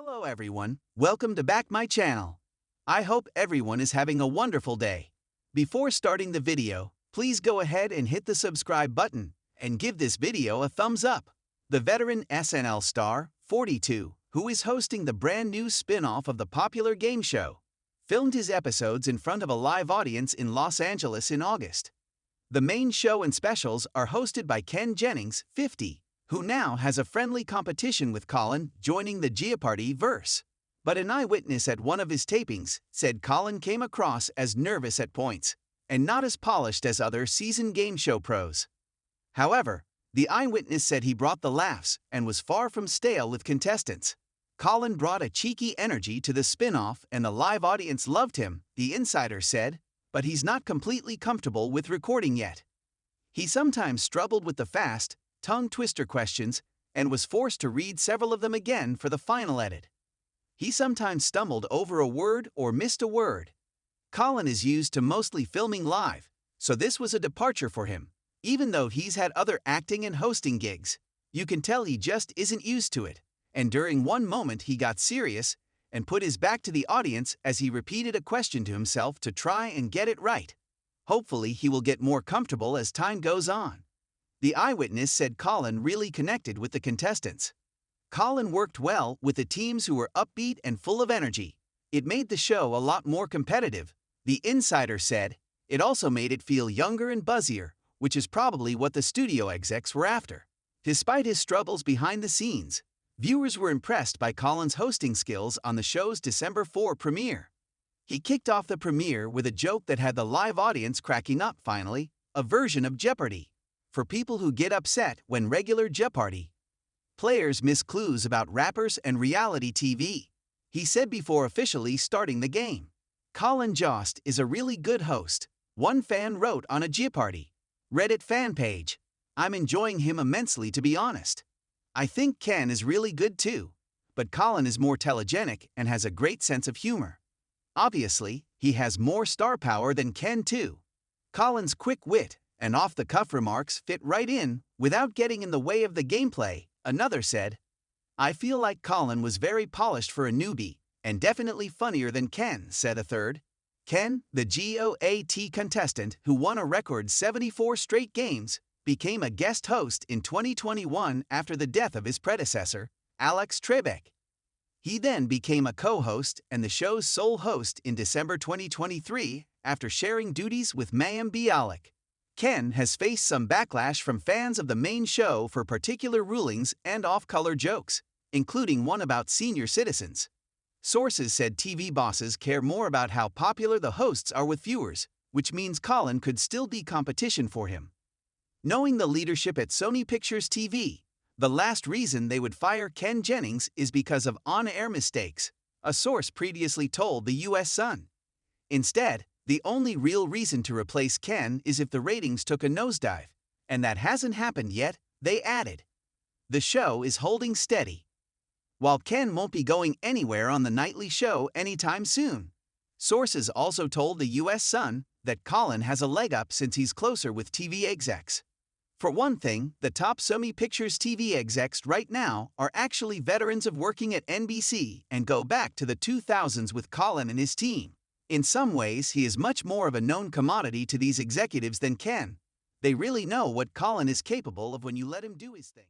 Hello everyone, welcome to back my channel. I hope everyone is having a wonderful day. Before starting the video, please go ahead and hit the subscribe button and give this video a thumbs up. The veteran SNL star, 42, who is hosting the brand new spin-off of the popular game show, filmed his episodes in front of a live audience in Los Angeles in August. The main show and specials are hosted by Jennings, 50, who now has a friendly competition with Colin joining the Jeopardy verse. But an eyewitness at one of his tapings said Colin came across as nervous at points and not as polished as other seasoned game show pros. However, the eyewitness said he brought the laughs and was far from stale with contestants. Colin brought a cheeky energy to the spin-off and the live audience loved him, the insider said, but he's not completely comfortable with recording yet. He sometimes struggled with the fast, tongue-twister questions and was forced to read several of them again for the final edit. He sometimes stumbled over a word or missed a word. Colin is used to mostly filming live, so this was a departure for him. Even though he's had other acting and hosting gigs, you can tell he just isn't used to it. And during one moment he got serious and put his back to the audience as he repeated a question to himself to try and get it right. Hopefully he will get more comfortable as time goes on. The eyewitness said Colin really connected with the contestants. Colin worked well with the teams who were upbeat and full of energy. It made the show a lot more competitive, the insider said. It also made it feel younger and buzzier, which is probably what the studio execs were after. Despite his struggles behind the scenes, viewers were impressed by Colin's hosting skills on the show's December 4 premiere. He kicked off the premiere with a joke that had the live audience cracking up finally, a version of Jeopardy. For people who get upset when regular Jeopardy players miss clues about rappers and reality TV. He said before officially starting the game. Colin Jost is a really good host, one fan wrote on a Jeopardy Reddit fan page. I'm enjoying him immensely, to be honest. I think Ken is really good too, but Colin is more telegenic and has a great sense of humor. Obviously, he has more star power than Ken too. Colin's quick wit and off-the-cuff remarks fit right in without getting in the way of the gameplay, another said. I feel like Colin was very polished for a newbie and definitely funnier than Ken, said a third. Ken, the GOAT contestant who won a record 74 straight games, became a guest host in 2021 after the death of his predecessor, Alex Trebek. He then became a co-host and the show's sole host in December 2023 after sharing duties with mayim bialik. Ken has faced some backlash from fans of the main show for particular rulings and off-color jokes, including one about senior citizens. Sources said TV bosses care more about how popular the hosts are with viewers, which means Colin could still be competition for him. Knowing the leadership at Sony Pictures TV, the last reason they would fire Ken Jennings is because of on-air mistakes, a source previously told the U.S. Sun. Instead, the only real reason to replace Ken is if the ratings took a nosedive, and that hasn't happened yet, they added. The show is holding steady. While Ken won't be going anywhere on the nightly show anytime soon. Sources also told the U.S. Sun that Colin has a leg up since he's closer with TV execs. For one thing, the top Sony Pictures TV execs right now are actually veterans of working at NBC and go back to the 2000s with Colin and his team. In some ways, he is much more of a known commodity to these executives than Ken. They really know what Colin is capable of when you let him do his thing.